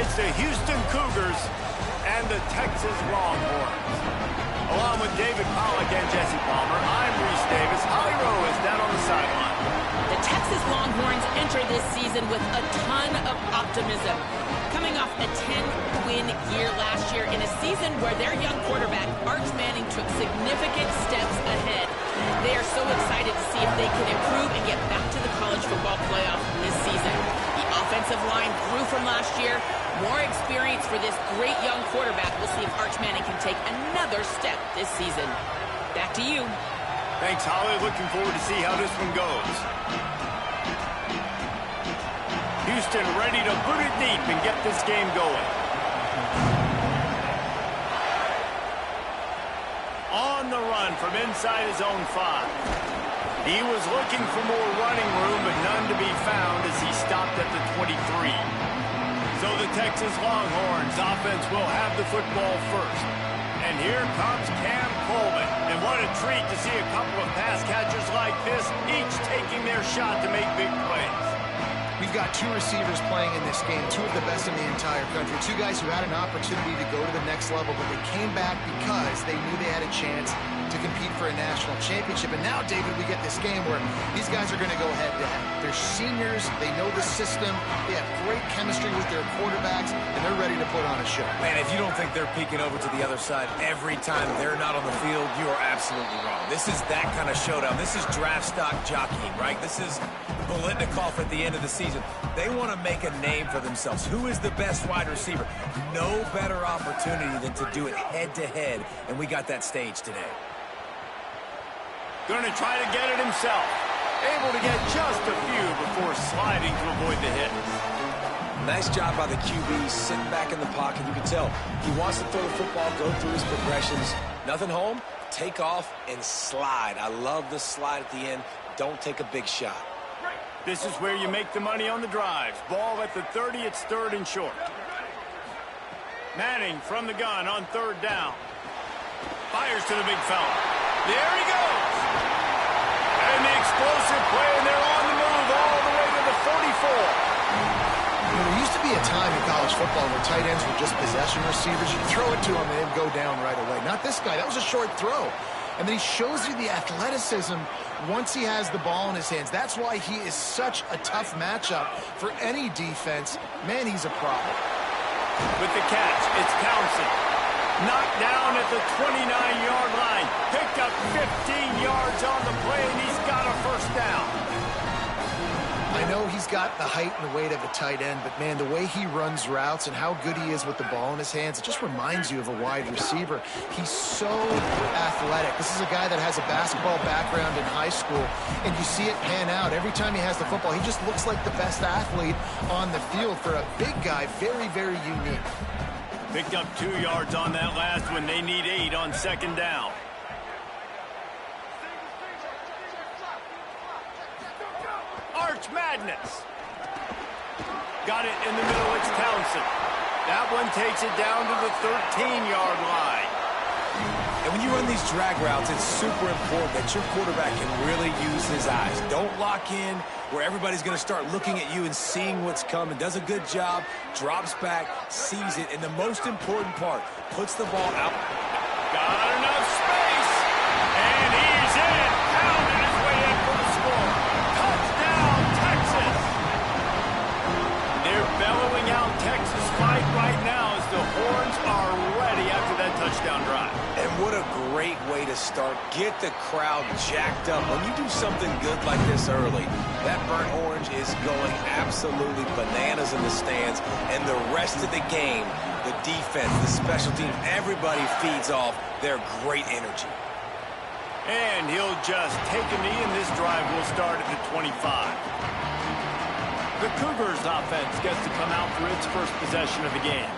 It's the Houston Cougars and the Texas Longhorns. Along with David Pollack and Jesse Palmer, I'm Reese Davis. Holly Rowe is down on the sideline. The Texas Longhorns enter this season with a ton of optimism. Coming off a 10-win year last year in a season where their young quarterback, Arch Manning, took significant steps ahead. They are so excited to see if they can improve and get back to the college football playoff this season. The offensive line grew from last year. More experience for this great young quarterback. We'll see if Arch Manning can take another step this season. Back to you. Thanks, Holly. Looking forward to see how this one goes. Houston ready to boot it deep and get this game going. On the run from inside his own 5. He was looking for more running room, but none to be found as he stopped at the 23. So the Texas Longhorns offense will have the football first. And here comes Cam Coleman. And what a treat to see a couple of pass catchers like this, each taking their shot to make big plays. We've got 2 receivers playing in this game, 2 of the best in the entire country. 2 guys who had an opportunity to go to the next level, but they came back because they knew they had a chance to compete for a national championship. And now, David, we get this game where these guys are going to go head-to-head. They're seniors. They know the system. They have great chemistry with their quarterbacks, and they're ready to put on a show. Man, if you don't think they're peeking over to the other side every time they're not on the field, you are absolutely wrong. This is that kind of showdown. This is draft stock jockeying, right? This is Bolitnikoff at the end of the season. They want to make a name for themselves. Who is the best wide receiver? No better opportunity than to do it head-to-head, and we got that stage today. Going to try to get it himself. Able to get just a few before sliding to avoid the hit. Nice job by the QB, sitting back in the pocket. You can tell he wants to throw the football, go through his progressions. Nothing home, take off, and slide. I love the slide at the end. Don't take a big shot. This is where you make the money on the drives. Ball at the 30, it's 3rd and short. Manning from the gun on 3rd down. Fires to the big fella. There he goes. And the explosive play, and they're on the move all the way to the 44. There used to be a time in college football where tight ends were just possession receivers. You throw it to them and they'd go down right away. Not this guy. That was a short throw. And then he shows you the athleticism once he has the ball in his hands. That's why he is such a tough matchup for any defense. Man, he's a problem. With the catch, it's Townsend. Knocked down at the 29-yard line. Picked up 15 yards on the play, and he's got a 1st down. I know he's got the height and the weight of a tight end, but, man, the way he runs routes and how good he is with the ball in his hands, it just reminds you of a wide receiver. He's so athletic. This is a guy that has a basketball background in high school, and you see it pan out. Every time he has the football, he just looks like the best athlete on the field. For a big guy, very, very unique. Picked up 2 yards on that last one. They need 8 on 2nd down. Arch Madness. Got it in the middle. It's Townsend. That one takes it down to the 13-yard line. And when you run these drag routes, it's super important that your quarterback can really use his eyes. Don't lock in where everybody's going to start looking at you and seeing what's coming. Does a good job, drops back, sees it, and the most important part, puts the ball out. Got enough space, and he's in. Pounding his way in for the score. Touchdown, Texas. They're bellowing out Texas fight right now as the horns are ready after that touchdown drive. And what a great way to start. Get the crowd jacked up. When you do something good like this early, that burnt orange is going absolutely bananas in the stands. And the rest of the game, the defense, the special teams, everybody feeds off their great energy. And he'll just take a knee, and this drive will start at the 25. The Cougars offense gets to come out for its first possession of the game.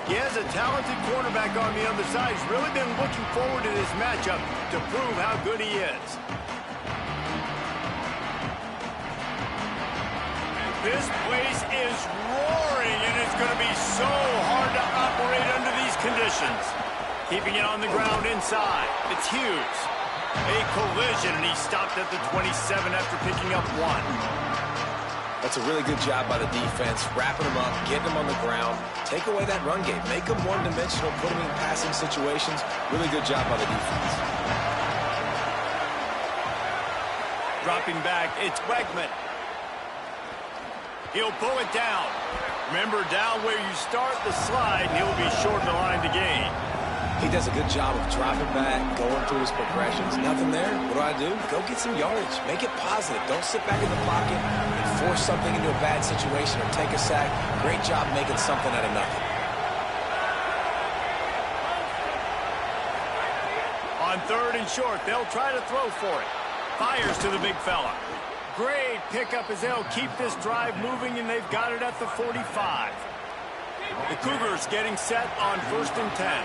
He has a talented quarterback on the other side. He's really been looking forward to this matchup to prove how good he is. This place is roaring, and it's going to be so hard to operate under these conditions. Keeping it on the ground inside. It's Hughes. A collision, and he stopped at the 27 after picking up 1. That's a really good job by the defense, wrapping them up, getting them on the ground, take away that run game, make them one-dimensional, put them in passing situations. Really good job by the defense. Dropping back, it's Wegman. He'll pull it down. Remember, down where you start the slide, and he'll be short the line to gain. He does a good job of dropping back, going through his progressions. Nothing there. What do? Go get some yardage. Make it positive. Don't sit back in the pocket and force something into a bad situation or take a sack. Great job making something out of nothing. On 3rd and short, they'll try to throw for it. Fires to the big fella. Great pickup as they'll keep this drive moving, and they've got it at the 45. The Cougars getting set on 1st and 10.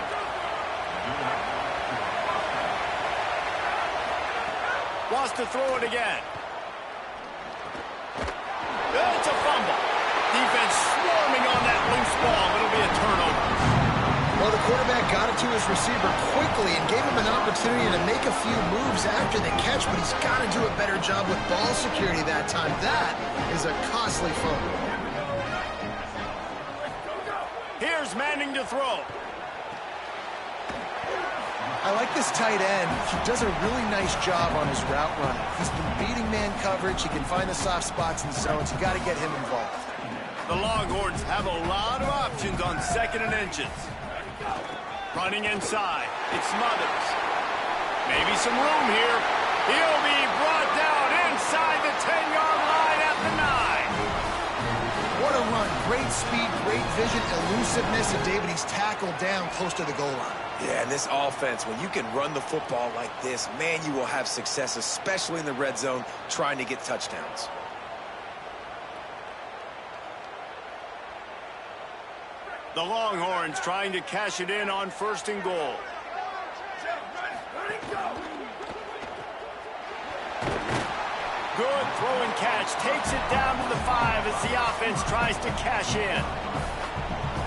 Wants to throw it again. It's a fumble. Defense swarming on that loose ball. It'll be a turnover. Well, the quarterback got it to his receiver quickly and gave him an opportunity to make a few moves after the catch, but he's got to do a better job with ball security that time. That is a costly fumble. Here's Manning to throw. I like this tight end. He does a really nice job on his route running. He's been beating man coverage. He can find the soft spots in zones. You got to get him involved. The Longhorns have a lot of options on 2nd and inches. Running inside. It Smothers. Maybe some room here. He'll be brought down inside the 10-yard line at the 9. What a run. Great speed, great vision, elusiveness, and David, he's tackled down close to the goal line. Yeah, and this offense, when you can run the football like this, man, you will have success, especially in the red zone, trying to get touchdowns. The Longhorns trying to cash it in on 1st and goal. Good throw and catch. Takes it down to the 5 as the offense tries to cash in.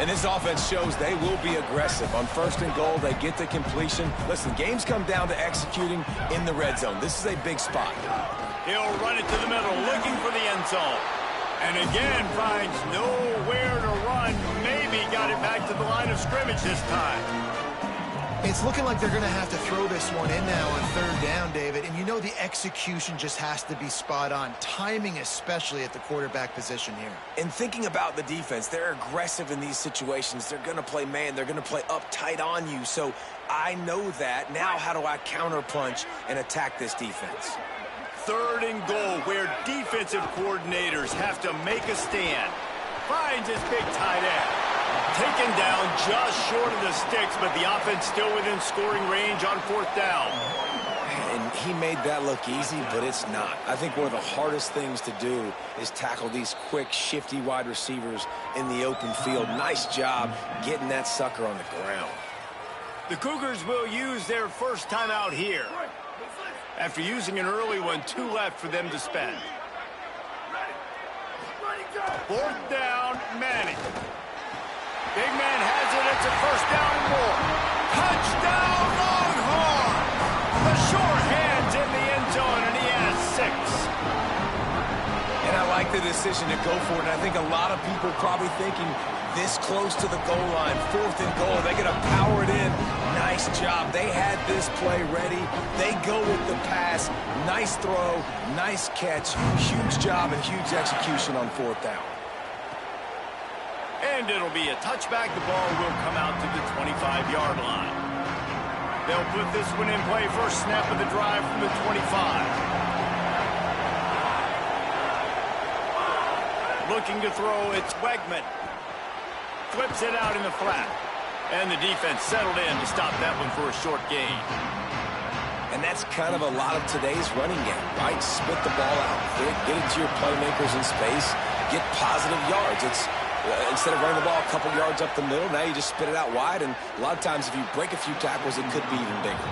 And this offense shows they will be aggressive. On 1st and goal, they get the completion. Listen, games come down to executing in the red zone. This is a big spot. He'll run it to the middle, looking for the end zone. And again, finds nowhere to run. Maybe got it back to the line of scrimmage this time. It's looking like they're going to have to throw this one in now on 3rd down, David. And you know the execution just has to be spot on. Timing especially at the quarterback position here. And thinking about the defense, they're aggressive in these situations. They're going to play man. They're going to play up tight on you. So I know that. Now how do I counterpunch and attack this defense? 3rd and goal, where defensive coordinators have to make a stand. Finds his big tight end. Taken down just short of the sticks, but the offense still within scoring range on 4th down. And he made that look easy, but it's not. I think one of the hardest things to do is tackle these quick, shifty wide receivers in the open field. Nice job getting that sucker on the ground. The Cougars will use their first timeout here. After using an early one, 2 left for them to spend. 4th down, Manning. Big man has it. It's a 1st down and more. Touchdown, Longhorn! The short hand's in the end zone, and he has 6. And I like the decision to go for it. And I think a lot of people probably thinking this close to the goal line, 4th and goal, they're going to power it in. Nice job. They had this play ready. They go with the pass. Nice throw, nice catch. Huge job and huge execution on 4th down. And it'll be a touchback. The ball will come out to the 25-yard line. They'll put this one in play. First snap of the drive from the 25. Looking to throw, it's Wegman. Flips it out in the flat. And the defense settled in to stop that one for a short gain. And that's kind of a lot of today's running game, right? Split the ball out quick, get it to your playmakers in space, get positive yards. It's instead of running the ball a couple yards up the middle, now you just spit it out wide, and a lot of times if you break a few tackles, it could be even bigger.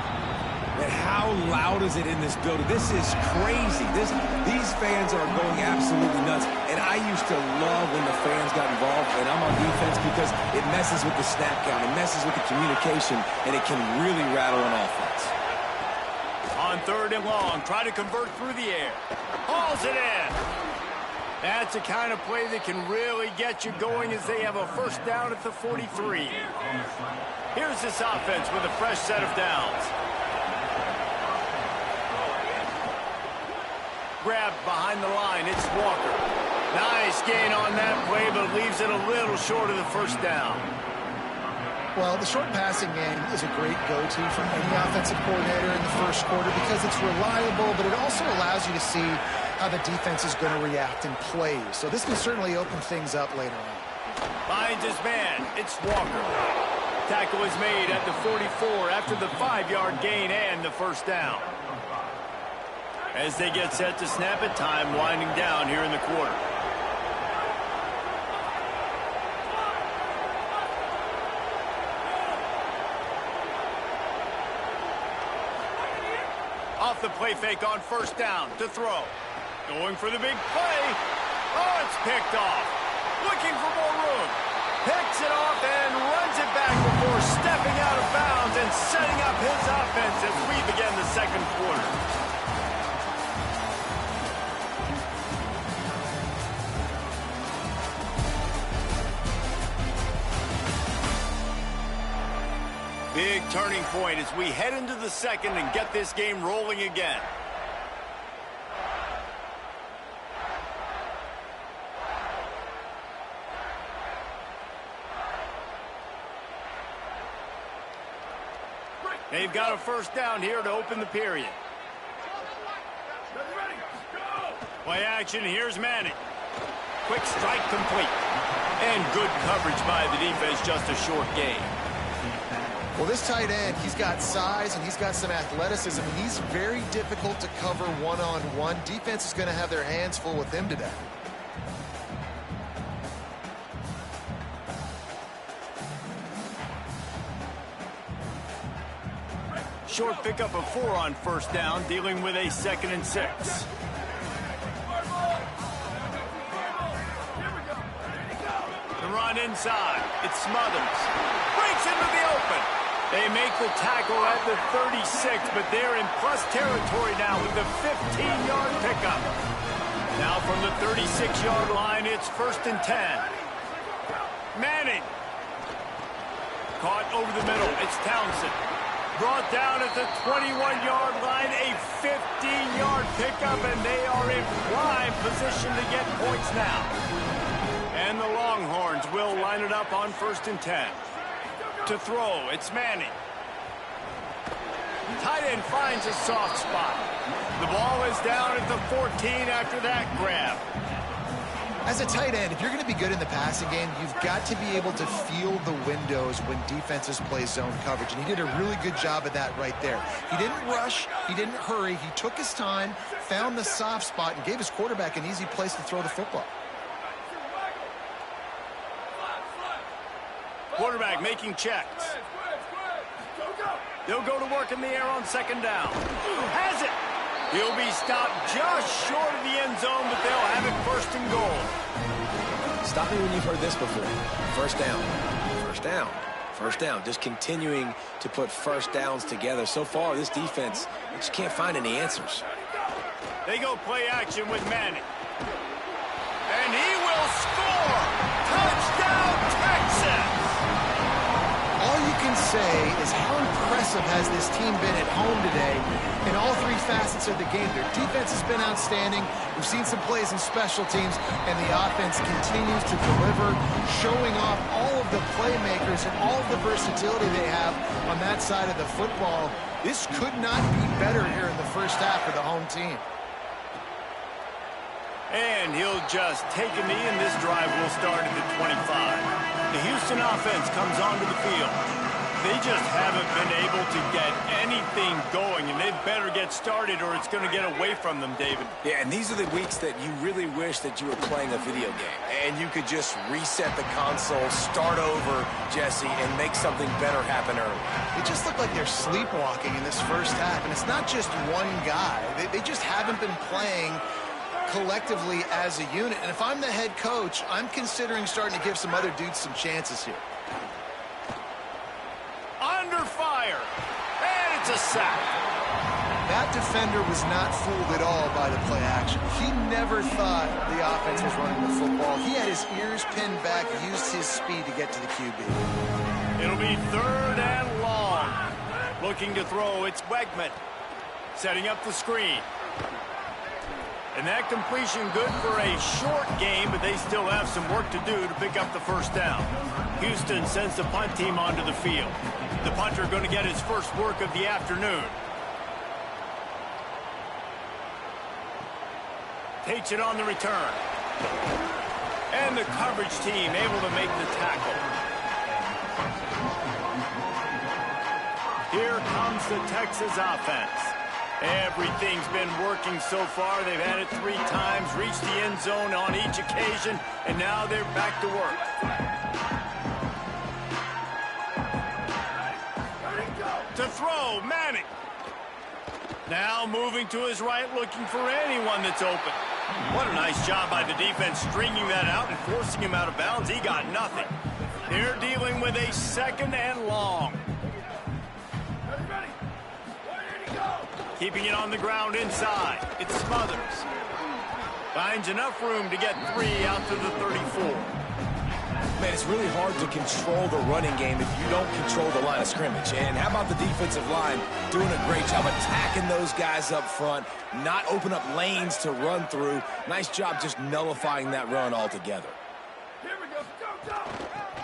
And how loud is it in this building? This is crazy. These fans are going absolutely nuts. And I used to love when the fans got involved, and I'm on defense because it messes with the snap count, it messes with the communication, and it can really rattle an offense. On 3rd and long, try to convert through the air. Hauls it in. That's the kind of play that can really get you going as they have a first down at the 43. Here's this offense with a fresh set of downs. Grabbed behind the line, it's Walker. Nice gain on that play, but leaves it a little short of the first down. Well, the short passing game is a great go-to from any offensive coordinator in the first quarter because it's reliable, but it also allows you to see how the defense is going to react and play. So this can certainly open things up later on. Finds his man. It's Walker. Tackle is made at the 44 after the 5-yard gain and the first down. As they get set to snap it, time winding down here in the quarter. Off the play fake on first down to throw. Going for the big play. Oh, it's picked off. Looking for more room. Picks it off and runs it back before stepping out of bounds and setting up his offense as we begin the second quarter. Big turning point as we head into the second and get this game rolling again. They've got a first down here to open the period. Play action, here's Manning. Quick strike complete. And good coverage by the defense, just a short gain. Well, this tight end, he's got size and he's got some athleticism. He's very difficult to cover one-on-one. Defense is going to have their hands full with him today. Short pickup of 4 on first down, dealing with a 2nd and 6. The run inside. It Smothers. Breaks into the open. They make the tackle at the 36, but they're in plus territory now with the 15-yard pickup. Now from the 36-yard line, it's 1st and 10. Manning. Caught over the middle. It's Townsend. Brought down at the 21-yard line, a 15-yard pickup, and they are in prime position to get points now. And the Longhorns will line it up on 1st and 10. To throw, it's Manning. Tight end finds a soft spot. The ball is down at the 14 after that grab. As a tight end, if you're going to be good in the passing game, you've got to be able to feel the windows when defenses play zone coverage. And he did a really good job of that right there. He didn't rush. He didn't hurry. He took his time, found the soft spot, and gave his quarterback an easy place to throw the football. Quarterback making checks. They'll go to work in the air on 2nd down. Has it. He'll be stopped just short of the end zone, but they'll have it 1st and goal. Stop me when you've heard this before. First down. First down. First down. Just continuing to put first downs together. So far, this defense just can't find any answers. They go play action with Manning. And he will score! Touchdown, Texas! All you can say is how impressive has this team been at home today in all 3 facets of the game. Their defense has been outstanding. We've seen some plays in special teams, and the offense continues to deliver, showing off all of the playmakers and all of the versatility they have on that side of the football. This could not be better here in the first half for the home team. And he'll just take a knee, and this drive will start at the 25. The Houston offense comes onto the field. They just haven't been able to get anything going, and they better get started or it's going to get away from them, David. Yeah, and these are the weeks that you really wish that you were playing a video game and you could just reset the console, start over, Jesse, and make something better happen early. It just looked like they're sleepwalking in this first half, and it's not just one guy. They just haven't been playing collectively as a unit. And if I'm the head coach, I'm considering starting to give some other dudes some chances here. Under fire, and it's a sack. That defender was not fooled at all by the play action. He never thought the offense was running the football. He had his ears pinned back, used his speed to get to the QB. It'll be 3rd and long. Looking to throw, it's Wegman. Setting up the screen. And that completion good for a short game, but they still have some work to do to pick up the first down. Houston sends the punt team onto the field. The punter going to get his first work of the afternoon. Takes it on the return. And the coverage team able to make the tackle. Here comes the Texas offense. Everything's been working so far. They've had it 3 times, reached the end zone on each occasion, and now they're back to work. To throw, Manning. Now moving to his right, looking for anyone that's open. What a nice job by the defense stringing that out and forcing him out of bounds. He got nothing. They're dealing with a 2nd and long. Keeping it on the ground inside. It's Smothers. Finds enough room to get 3 out to the 34. Man, it's really hard to control the running game if you don't control the line of scrimmage. And how about the defensive line doing a great job attacking those guys up front, not open up lanes to run through. Nice job just nullifying that run altogether. Here we go.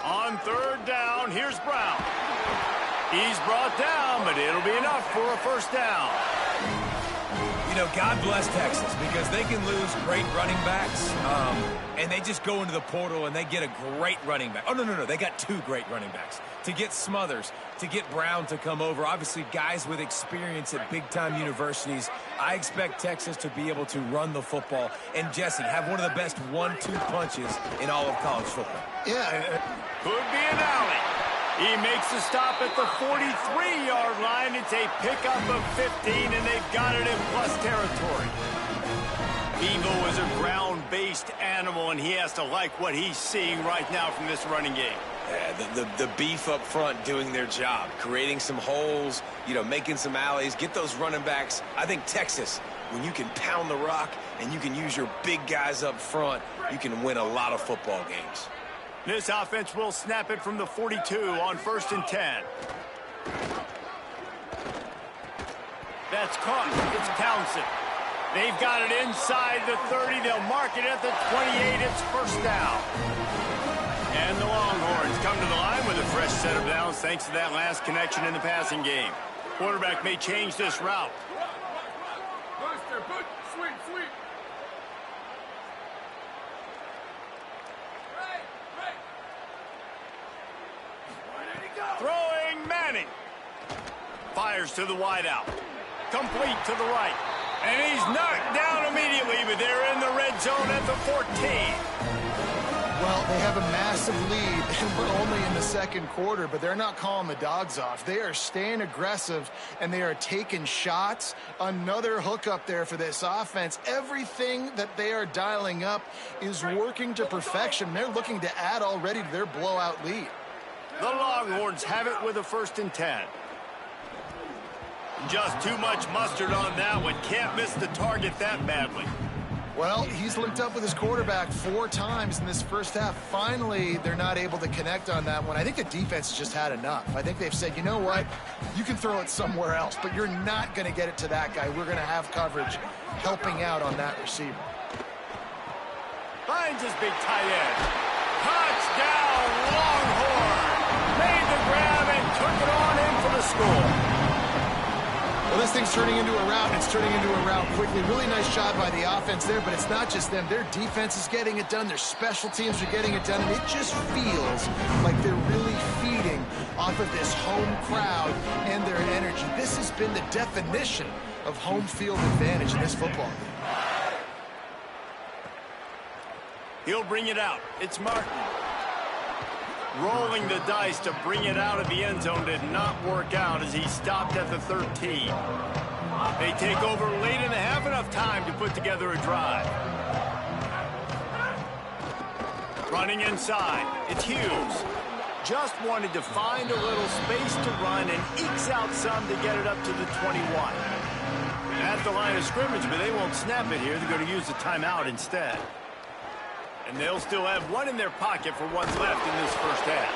On 3rd down, here's Brown. He's brought down, but it'll be enough for a first down. You know, God bless Texas because they can lose great running backs, and they just go into the portal and they get a great running back. Oh, no. They got 2 great running backs. To get Smothers, to get Brown to come over, obviously guys with experience at big-time universities. I expect Texas to be able to run the football and, Jesse, have one of the best 1-2 punches in all of college football. Yeah. Could be an alley. He makes the stop at the 43-yard line. It's a pickup of 15, and they've got it in plus territory. Bevo is a ground-based animal, and he has to like what he's seeing right now from this running game. Yeah, the beef up front doing their job, creating some holes, making some alleys, get those running backs. I think Texas, when you can pound the rock and you can use your big guys up front, you can win a lot of football games. This offense will snap it from the 42 on 1st and 10. That's caught. It's Townsend. They've got it inside the 30. They'll mark it at the 28. It's first down. And the Longhorns come to the line with a fresh set of downs thanks to that last connection in the passing game. Quarterback may change this route. Sweep. Throwing Manning. Fires to the wideout. Complete to the right. And he's knocked down immediately, but they're in the red zone at the 14. Well, they have a massive lead, and we're only in the 2nd quarter, but they're not calling the dogs off. They are staying aggressive, and they are taking shots. Another hookup there for this offense. Everything that they are dialing up is working to perfection. They're looking to add already to their blowout lead. The Longhorns have it with a 1st and 10. Just too much mustard on that one. Can't miss the target that badly. Well, he's linked up with his quarterback 4 times in this first half. Finally, they're not able to connect on that one. I think the defense has just had enough. I think they've said, you know what? You can throw it somewhere else, but you're not going to get it to that guy. We're going to have coverage helping out on that receiver. Finds his big tight end. Touchdown, Longhorn! Made the grab and took it on in for the score. Well, this thing's turning into a rout, and it's turning into a rout quickly. Really nice job by the offense there, but it's not just them. Their defense is getting it done. Their special teams are getting it done, and it just feels like they're really feeding off of this home crowd and their energy. This has been the definition of home field advantage in this football game. He'll bring it out. It's Martin. Rolling the dice to bring it out of the end zone did not work out as he stopped at the 13. They take over late in the half, enough time to put together a drive. Running inside, it's Hughes. Just wanted to find a little space to run and ekes out some to get it up to the 21. At the line of scrimmage, but they won't snap it here. They're going to use the timeout instead. And they'll still have one in their pocket for what's left in this first half.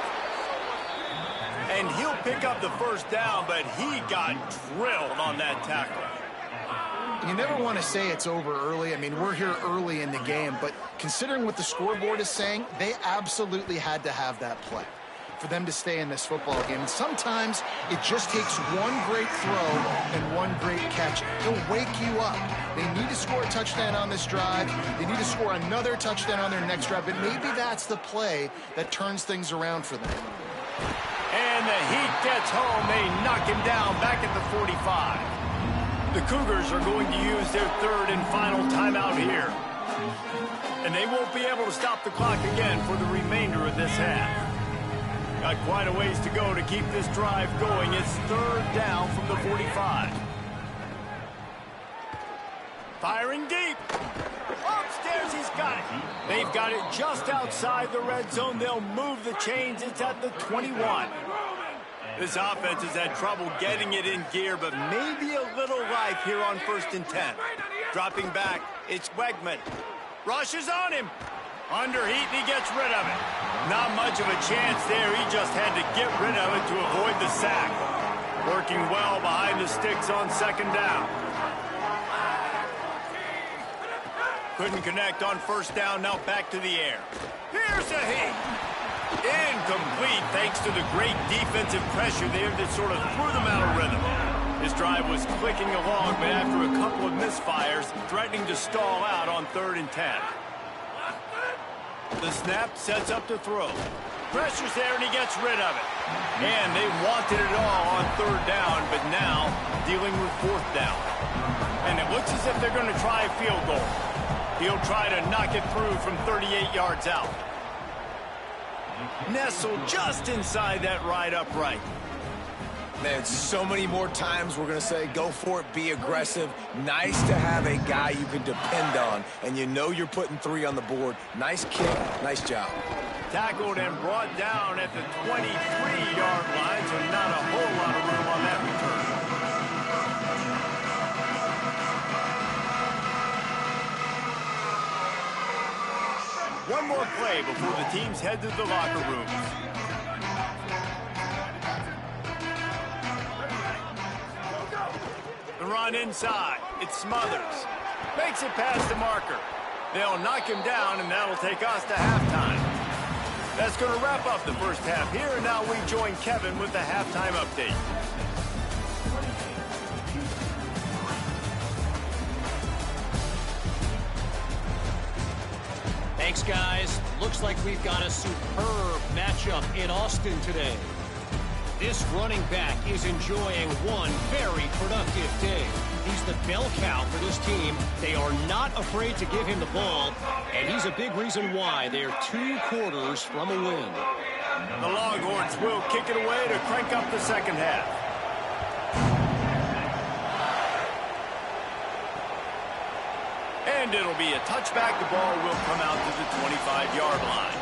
And he'll pick up the first down, but he got drilled on that tackle. You never want to say it's over early. I mean, we're here early in the game, but considering what the scoreboard is saying, they absolutely had to have that play for them to stay in this football game. And sometimes it just takes one great throw and one great catch to wake you up. They need to score a touchdown on this drive. They need to score another touchdown on their next drive, but maybe that's the play that turns things around for them. And the Heat gets home. They knock him down back at the 45. The Cougars are going to use their third and final timeout here. And they won't be able to stop the clock again for the remainder of this half. Got quite a ways to go to keep this drive going. It's third down from the 45. Firing deep. Upstairs, he's got it. They've got it just outside the red zone. They'll move the chains. It's at the 21. This offense has had trouble getting it in gear, but maybe a little life here on 1st and 10. Dropping back, it's Wegman. Rushes on him. Under heat, and he gets rid of it. Not much of a chance there. He just had to get rid of it to avoid the sack. Working well behind the sticks on 2nd down. Couldn't connect on 1st down. Now back to the air. Here's a hit. Incomplete thanks to the great defensive pressure there that sort of threw them out of rhythm. This drive was clicking along, but after a couple of misfires, threatening to stall out on 3rd and 10. The snap sets up to throw. Pressure's there, and he gets rid of it. And they wanted it all on 3rd down, but now dealing with 4th down. And it looks as if they're going to try a field goal. He'll try to knock it through from 38 yards out. Nestled just inside that right upright. Man, so many more times we're going to say, go for it, be aggressive. Nice to have a guy you can depend on, and you know you're putting 3 on the board. Nice kick, nice job. Tackled and brought down at the 23-yard line, so not a whole lot of room on that return. One more play before the teams head to the locker rooms. The run inside. It's Smothers. Makes it past the marker. They'll knock him down, and that'll take us to halftime. That's going to wrap up the first half here, and now we join Kevin with the halftime update. Thanks, guys. Looks like we've got a superb matchup in Austin today. This running back is enjoying one very productive day. He's the bell cow for this team. They are not afraid to give him the ball, and he's a big reason why they're 2 quarters from a win. The Longhorns will kick it away to crank up the second half. And it'll be a touchback. The ball will come out to the 25-yard line.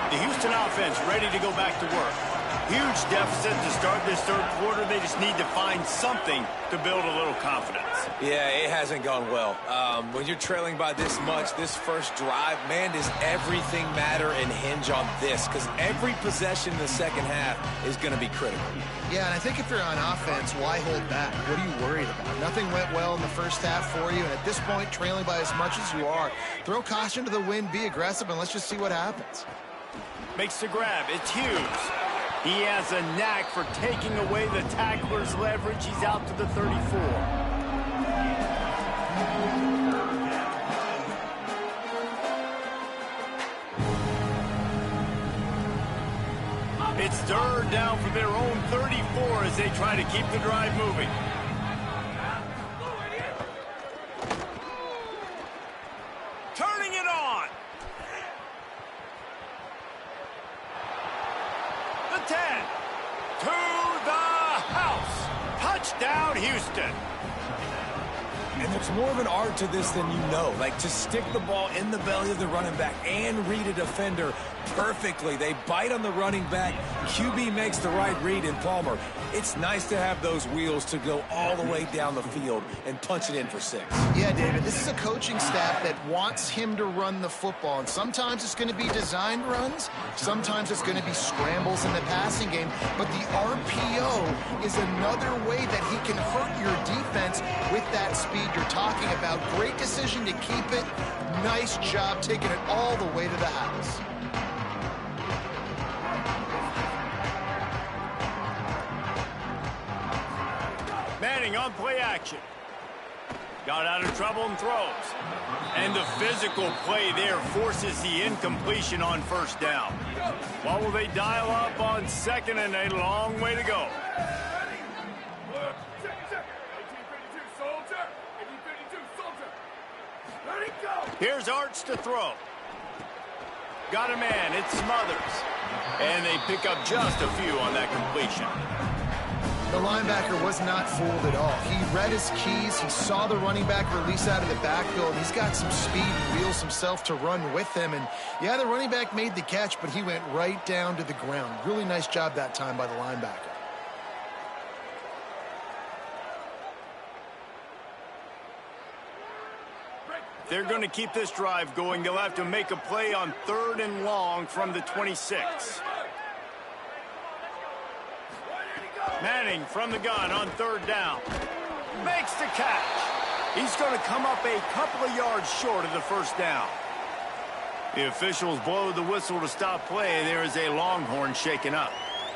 The Houston offense ready to go back to work. Huge deficit to start this 3rd quarter. They just need to find something to build a little confidence. Yeah, it hasn't gone well. When you're trailing by this much, this first drive, man, does everything matter and hinge on this? Because every possession in the second half is going to be critical. Yeah, and I think if you're on offense, why hold back? What are you worried about? Nothing went well in the first half for you, and at this point, trailing by as much as you are, throw caution to the wind, be aggressive, and let's just see what happens. Makes the grab. It's Hughes. He has a knack for taking away the tackler's leverage. He's out to the 34. It's 3rd down from their own 34 as they try to keep the drive moving. Turning it on. The 10. To the house. Touchdown, Houston. And there's more of an art to this than you know. Like, to stick the ball in the belly of the running back and read a defender perfectly. They bite on the running back. QB makes the right read in Palmer. It's nice to have those wheels to go all the way down the field and punch it in for 6. Yeah, David, this is a coaching staff that wants him to run the football. And sometimes it's going to be designed runs. Sometimes it's going to be scrambles in the passing game. But the RPO is another way that he can hurt your defense with that speed you're talking about. Great decision to keep it. Nice job taking it all the way to the house. Manning on play action. Got out of trouble and throws. And the physical play there forces the incompletion on first down. What will they dial up on 2nd and a long way to go? Here's Arch to throw. Got a man, it's Smothers. And they pick up just a few on that completion. The linebacker was not fooled at all. He read his keys. He saw the running back release out of the backfield. He's got some speed and wheels himself to run with him. And, yeah, the running back made the catch, but he went right down to the ground. Really nice job that time by the linebacker. They're going to keep this drive going. They'll have to make a play on 3rd and long from the 26. Manning from the gun on 3rd down. Makes the catch. He's going to come up a couple of yards short of the first down. The officials blow the whistle to stop play. There is a Longhorn shaken up.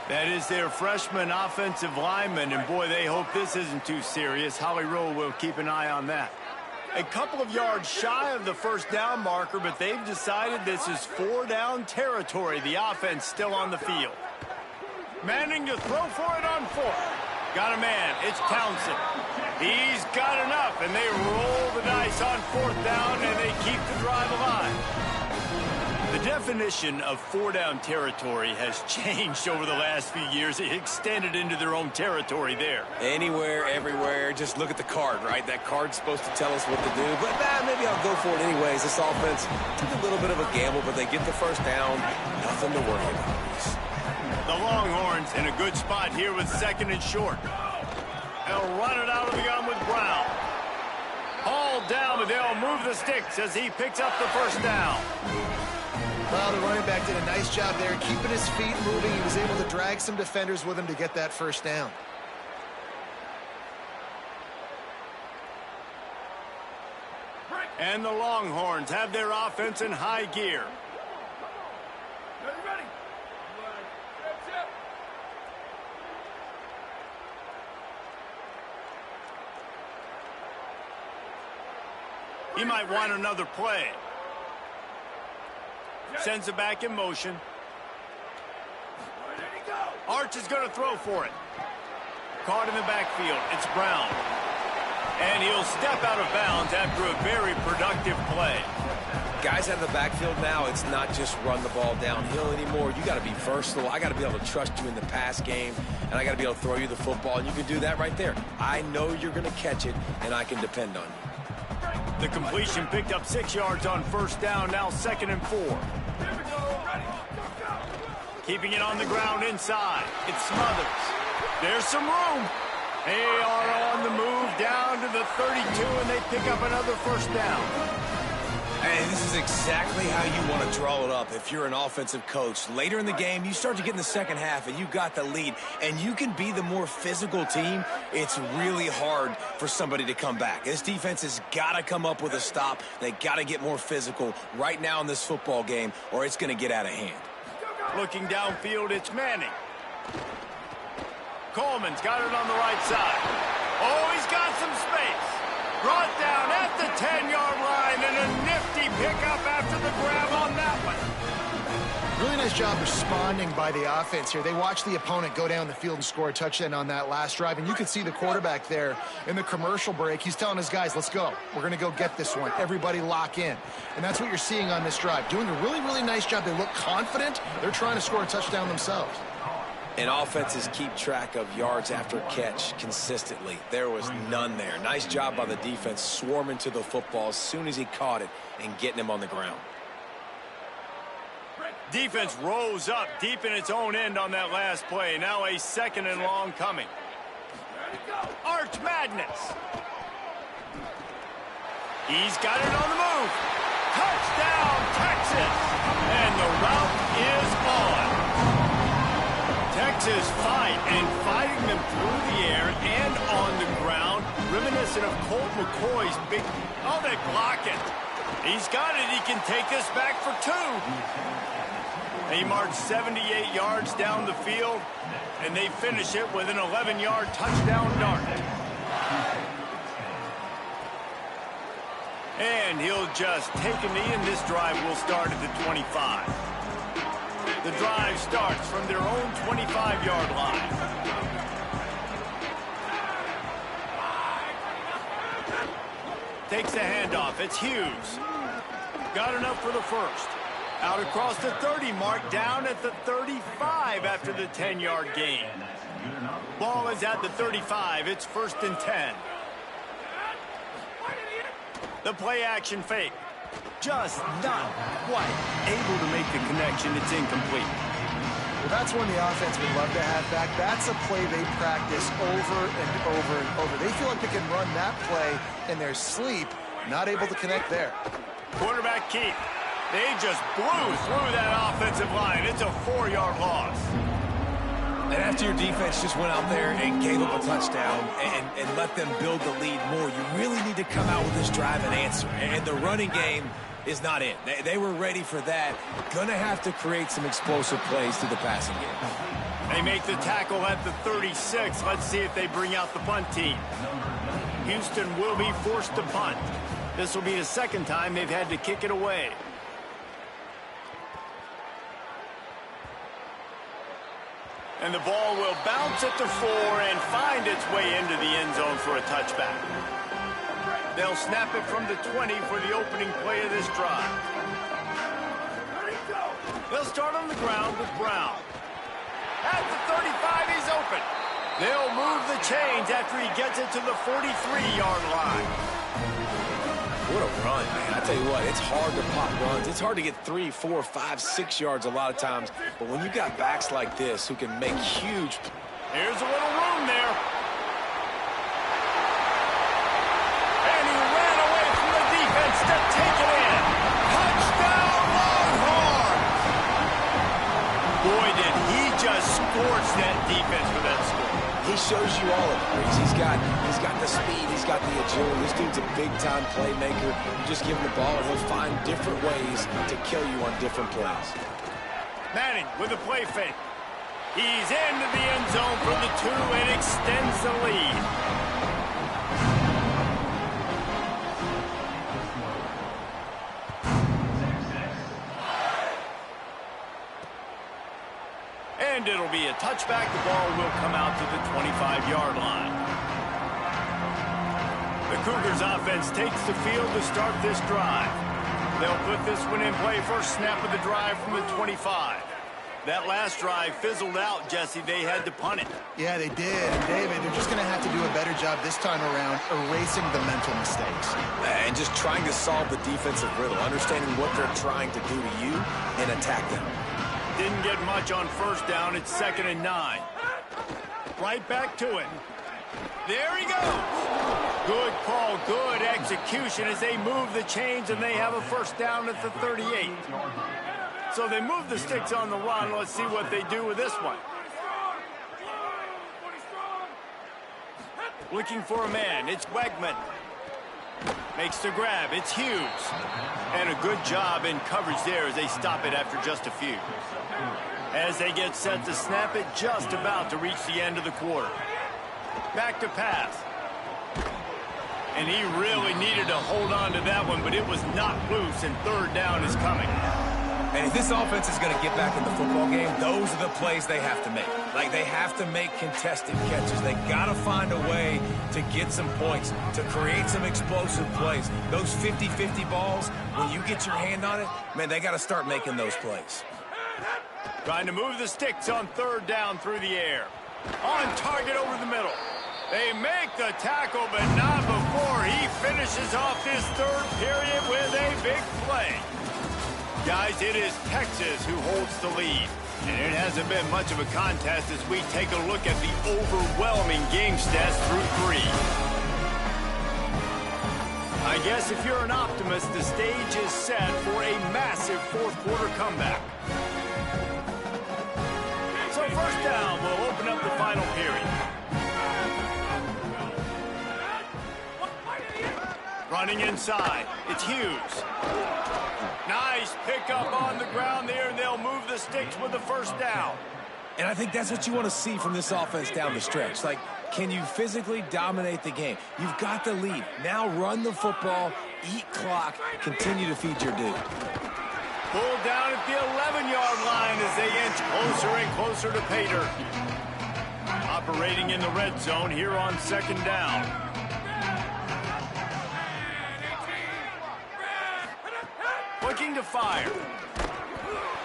That is their freshman offensive lineman, and boy, they hope this isn't too serious. Holly Rowe will keep an eye on that. A couple of yards shy of the first down marker, but they've decided this is 4-down territory. The offense still on the field. Manning to throw for it on 4th. Got a man. It's Townsend. He's got enough, and they roll the dice on 4th down, and they keep the drive alive. The definition of 4-down territory has changed over the last few years. It extended into their own territory there. Anywhere, everywhere. Just look at the card, right? That card's supposed to tell us what to do. But maybe I'll go for it anyways. This offense took a little bit of a gamble, but they get the first down. Nothing to worry about. The Longhorns in a good spot here with 2nd and short. They'll run it out of the gun with Brown. Hauled down, but they'll move the sticks as he picks up the first down. Well, the running back did a nice job there, keeping his feet moving. He was able to drag some defenders with him to get that first down. And the Longhorns have their offense in high gear. He might want another play. Sends it back in motion. Arch is going to throw for it. Caught in the backfield. It's Brown. And he'll step out of bounds after a very productive play. Guys out of the backfield now, it's not just run the ball downhill anymore. You got to be versatile. I got to be able to trust you in the pass game, and I got to be able to throw you the football, and you can do that right there. I know you're going to catch it, and I can depend on you. The completion picked up 6 yards on first down, now 2nd and 4. Keeping it on the ground inside. It's Smothers. There's some room. They are on the move down to the 32, and they pick up another first down. Hey, this is exactly how you want to draw it up if you're an offensive coach. Later in the game, you start to get in the second half, and you got the lead, and you can be the more physical team. It's really hard for somebody to come back. This defense has got to come up with a stop. They got to get more physical right now in this football game, or it's going to get out of hand. Looking downfield, it's Manning. Coleman's got it on the right side. Oh, he's got some space. Brought down at the 10-yard line, and a nifty pickup after the grab on that one. Really nice job responding by the offense here. They watched the opponent go down the field and score a touchdown on that last drive, and you could see the quarterback there in the commercial break. He's telling his guys, let's go. We're going to go get this one. Everybody lock in. And that's what you're seeing on this drive. Doing a really, really nice job. They look confident. They're trying to score a touchdown themselves. And offenses keep track of yards after catch consistently. There was none there. Nice job by the defense swarming to the football as soon as he caught it and getting him on the ground. Defense rose up deep in its own end on that last play. Now a 2nd and long coming. Arch Madness. He's got it on the move. Touchdown, Texas. And the route is on. Texas fight and fighting them through the air and on the ground. Reminiscent of Colt McCoy's big... Oh, they block it. He's got it. He can take this back for 2. He marched 78 yards down the field, and they finish it with an 11-yard touchdown dart. And he'll just take a knee, and this drive will start at the 25. The drive starts from their own 25-yard line. Takes the handoff. It's Hughes. Got enough for the first. Out across the 30 mark, down at the 35 after the 10-yard gain. Ball is at the 35. It's 1st and 10. The play action fake. Just not quite able to make the connection. It's incomplete. Well, that's one the offense would love to have back. That's a play they practice over and over and over. They feel like they can run that play in their sleep. Not able to connect there. Quarterback keep. They just blew through that offensive line. It's a 4-yard loss. And after your defense just went out there and gave up a touchdown and let them build the lead more, you really need to come out with this drive and answer. And the running game is not it. They were ready for that. Gonna have to create some explosive plays to the passing game. They make the tackle at the 36. Let's see if they bring out the punt team. Houston will be forced to punt. This will be the 2nd time they've had to kick it away. And the ball will bounce at the 4 and find its way into the end zone for a touchback. They'll snap it from the 20 for the opening play of this drive. They'll start on the ground with Brown. At the 35, he's open. They'll move the chains after he gets it to the 43-yard line. What a run, man. I tell you what, it's hard to pop runs. It's hard to get 3, 4, 5, 6 yards a lot of times. But when you got backs like this who can make huge... Here's a little room there. And he ran away from the defense to take it in. Touchdown, Longhorns! Boy, did he just scorch that defense for that score. He shows you all of it. He's got the speed. He's got the agility. This dude's a big-time playmaker. You just give him the ball, and he'll find different ways to kill you on different plays. Manning with a play fake. He's into the end zone for the 2 and extends the lead. And it'll be a touchback. The ball will come out to the 25-yard line. The Cougars offense takes the field to start this drive. They'll put this one in play first snap of the drive from the 25. That last drive fizzled out, Jesse. They had to punt it. Yeah, they did. And David, they're just going to have to do a better job this time around erasing the mental mistakes. And just trying to solve the defensive riddle, understanding what they're trying to do to you and attack them. Didn't get much on first down. It's 2nd and 9. Right back to it. There he goes. Good call, good execution as they move the chains and they have a first down at the 38. So they move the sticks on the run. Let's see what they do with this one. Looking for a man. It's Wegman. Makes the grab. It's Hughes. And a good job in coverage there as they stop it after just a few. As they get set to snap it, just about to reach the end of the quarter. Back to pass. And he really needed to hold on to that one, but it was knocked loose, and 3rd down is coming. And if this offense is going to get back in the football game, those are the plays they have to make. Like, they have to make contested catches. They got to find a way to get some points, to create some explosive plays. Those 50-50 balls, when you get your hand on it, man, they got to start making those plays. Trying to move the sticks on third down through the air. On target over the middle. They make the tackle, but not before he finishes off this third period with a big play. Guys, it is Texas who holds the lead. And it hasn't been much of a contest as we take a look at the overwhelming game stats through 3. I guess if you're an optimist, the stage is set for a massive fourth quarter comeback. So first down will open up the final period. Running inside, it's Hughes. Nice pickup on the ground there, and they'll move the sticks with the first down. And I think that's what you want to see from this offense down the stretch. Like, can you physically dominate the game? You've got the lead. Now run the football, eat clock, continue to feed your dude. Pulled down at the 11-yard line as they inch closer and closer to Pater. Operating in the red zone here on second down. Looking to fire.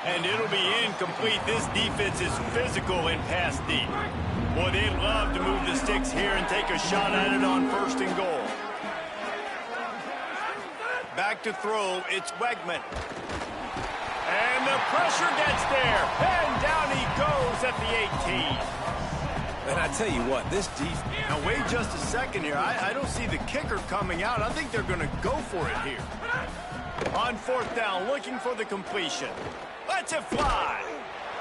And it'll be incomplete. This defense is physical and pass deep. Boy, they'd love to move the sticks here and take a shot at it on first and goal. Back to throw, it's Wegman. And the pressure gets there. And down he goes at the 18. And I tell you what, this defense... Now, wait just a second here. I don't see the kicker coming out. I think they're going to go for it here. On fourth down, looking for the completion. Lets it fly.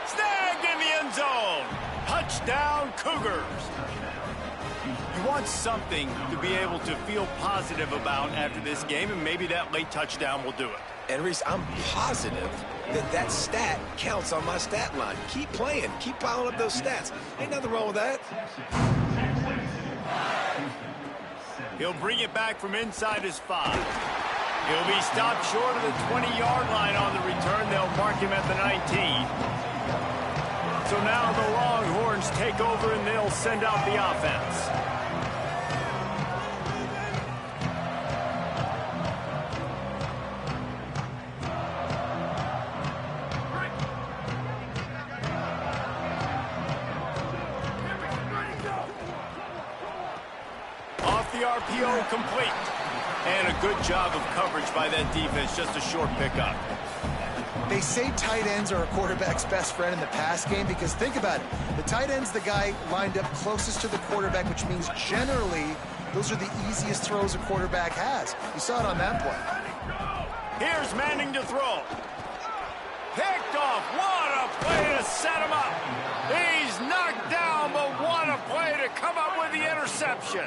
Snagged in the end zone. Touchdown, Cougars. You want something to be able to feel positive about after this game, and maybe that late touchdown will do it. And Reese, I'm positive that that stat counts on my stat line. Keep playing. Keep piling up those stats. Ain't nothing wrong with that. He'll bring it back from inside his 5. He'll be stopped short of the 20-yard line on the return. They'll mark him at the 19. So now the Longhorns take over and they'll send out the offense. Off the RPO, complete. And a good job of coverage by that defense, just a short pickup. They say tight ends are a quarterback's best friend in the pass game because think about it. The tight end's the guy lined up closest to the quarterback, which means generally those are the easiest throws a quarterback has. You saw it on that play. Here's Manning to throw. Picked off. What a play to set him up. He's knocked down, but what a play to come up with the interception.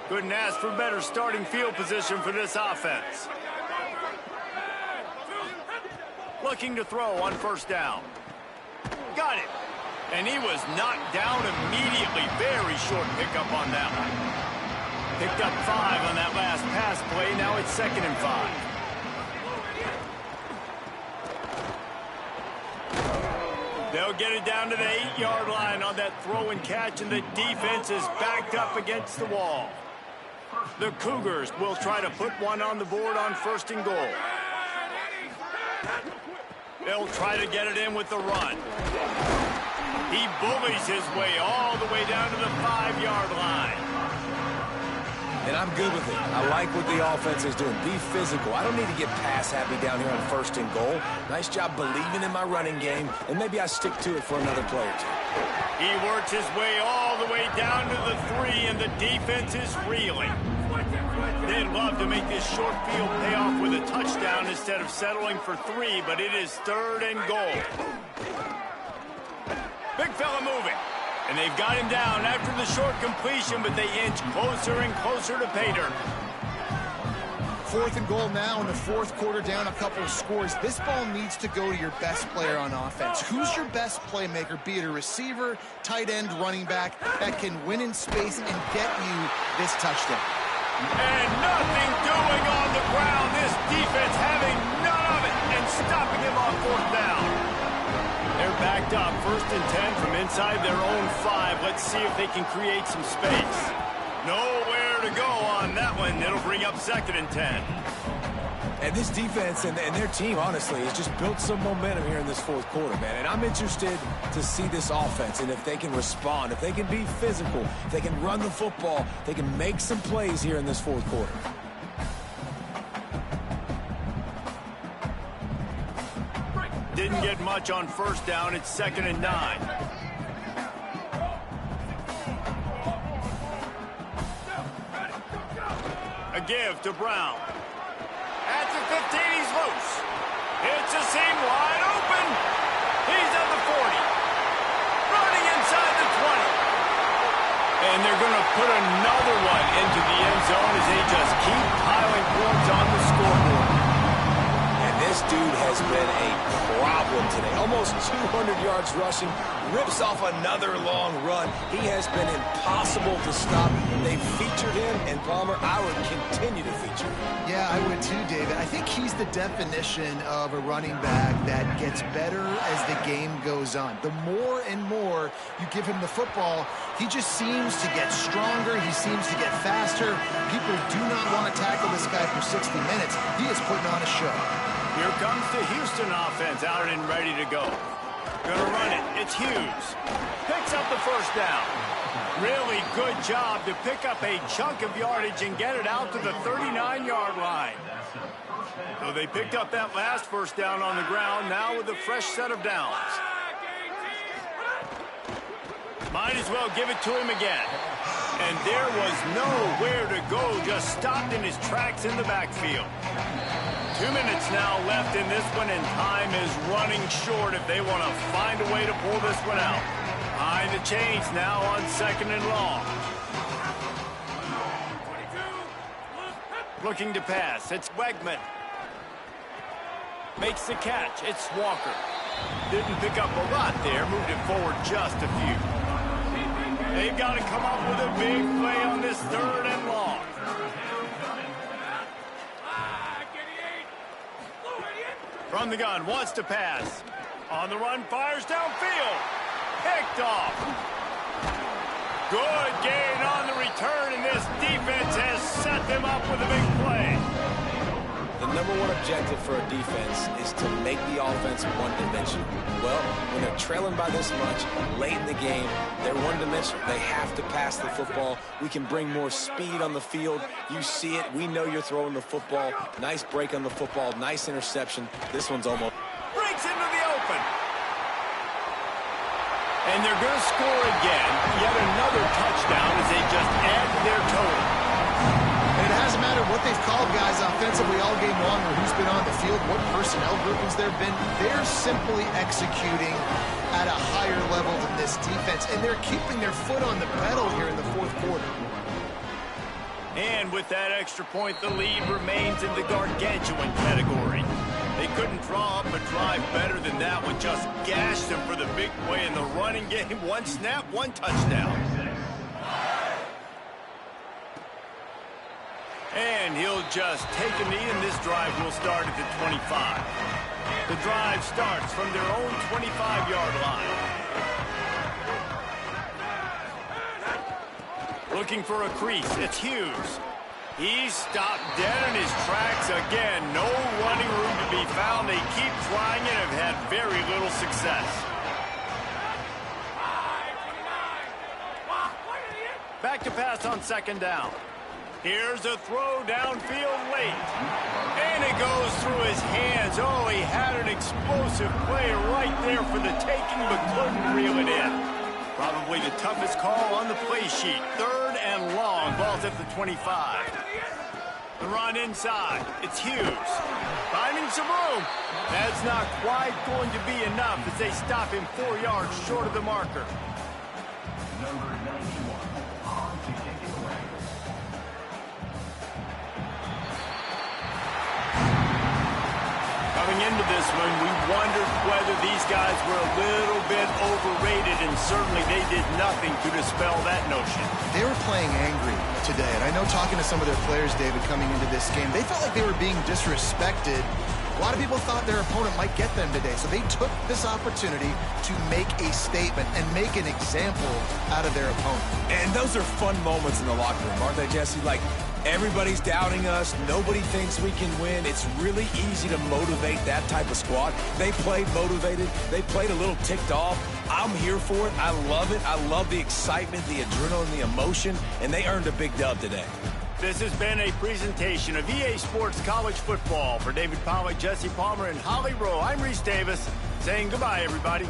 Couldn't ask for better starting field position for this offense. Looking to throw on first down. Got it. And he was knocked down immediately. Very short pickup on that one. Picked up 5 on that last pass play. Now it's 2nd and 5. They'll get it down to the 8-yard line on that throw and catch, and the defense is backed up against the wall. The Cougars will try to put one on the board on first and goal. They'll try to get it in with the run. He bullies his way all the way down to the 5-yard line. And I'm good with it. I like what the offense is doing. Be physical. I don't need to get pass happy down here on first and goal. Nice job believing in my running game, and maybe I stick to it for another play or two. He works his way all the way down to the 3, and the defense is reeling. They'd love to make this short field pay off with a touchdown instead of settling for 3, but it is 3rd and goal. Big fella moving. And they've got him down after the short completion, but they inch closer and closer to Pater. 4th and goal now in the 4th quarter, down a couple of scores. This ball needs to go to your best player on offense. Who's your best playmaker, be it a receiver, tight end, running back, that can win in space and get you this touchdown? And nothing doing on the ground. This defense having none of it and stopping him on 4th down. They're backed up, 1st and 10 from inside their own 5. Let's see if they can create some space. Nowhere to go on that one. It'll bring up 2nd and 10. And this defense and their team, honestly, has just built some momentum here in this fourth quarter, man. And I'm interested to see this offense and if they can respond, if they can be physical, if they can run the football, they can make some plays here in this fourth quarter. Didn't get much on first down. It's 2nd and 9. A give to Brown. At the 15, he's loose. It's a seam wide open. He's at the 40. Running inside the 20. And they're going to put another one into the end zone as they just keep piling points on the scoreboard. And this dude has been a problem today. Almost 200 yards rushing. Rips off another long run. He has been impossible to stop. They've featured him, and Palmer, I would continue to feature him. Yeah, I would too, David. I think he's the definition of a running back that gets better as the game goes on. The more and more you give him the football, he just seems to get stronger. He seems to get faster. People do not want to tackle this guy for 60 minutes. He is putting on a show. Here comes the Houston offense out and ready to go. Gonna run it. It's Hughes. Picks up the first down. Really good job to pick up a chunk of yardage and get it out to the 39-yard line. So they picked up that last first down on the ground, now with a fresh set of downs. Might as well give it to him again. And there was nowhere to go, just stopped in his tracks in the backfield. 2 minutes now left in this one, and time is running short if they want to find a way to pull this one out. Behind the chains now on 2nd and long. Looking to pass. It's Wegman. Makes the catch. It's Walker. Didn't pick up a lot there. Moved it forward just a few. They've got to come up with a big play on this 3rd and long. From the gun, wants to pass. On the run, fires downfield. Picked off. Good gain on the return, and this defense has set them up with a big play. The number one objective for a defense is to make the offense one-dimensional. Well, when they're trailing by this much, late in the game, they're one-dimensional. They have to pass the football. We can bring more speed on the field. You see it. We know you're throwing the football. Nice break on the football. Nice interception. This one's almost... Breaks into the open. And they're going to score again. Yet another touchdown as they just add to their total. And it hasn't mattered what they've called guys offensively all game long or who's been on the field, what personnel groupings there have been. They're simply executing at a higher level than this defense, and they're keeping their foot on the pedal here in the fourth quarter. And with that extra point, the lead remains in the gargantuan category. They couldn't draw up a drive better than that one. Just gashed them for the big play in the running game. One snap, one touchdown. And he'll just take a knee, and this drive will start at the 25. The drive starts from their own 25-yard line. Looking for a crease. It's Hughes. He's stopped dead in his tracks again. No running room to be found. They keep trying and have had very little success. Back to pass on 2nd down. Here's a throw downfield late. And it goes through his hands. Oh, he had an explosive play right there for the taking, but couldn't reel it in. Probably the toughest call on the play sheet. 3rd and long. Ball's at the 25. The run inside. It's Hughes. Finding some room. That's not quite going to be enough as they stop him 4 yards short of the marker. Coming into this one, we wondered whether these guys were a little bit overrated, and certainly they did nothing to dispel that notion. They were playing angry today, and I know talking to some of their players, David, coming into this game, they felt like they were being disrespected. A lot of people thought their opponent might get them today, so they took this opportunity to make a statement and make an example out of their opponent. And those are fun moments in the locker room, aren't they, Jesse? Like, Everybody's doubting us. Nobody thinks we can win. It's really easy to motivate that type of squad. They played motivated. They played a little ticked off. I'm here for it. I love it. I love the excitement, the adrenaline, the emotion, and they earned a big dub today. This has been a presentation of EA Sports College Football. For David Pollack, Jesse Palmer, and Holly Rowe, I'm Reese Davis saying goodbye, everybody.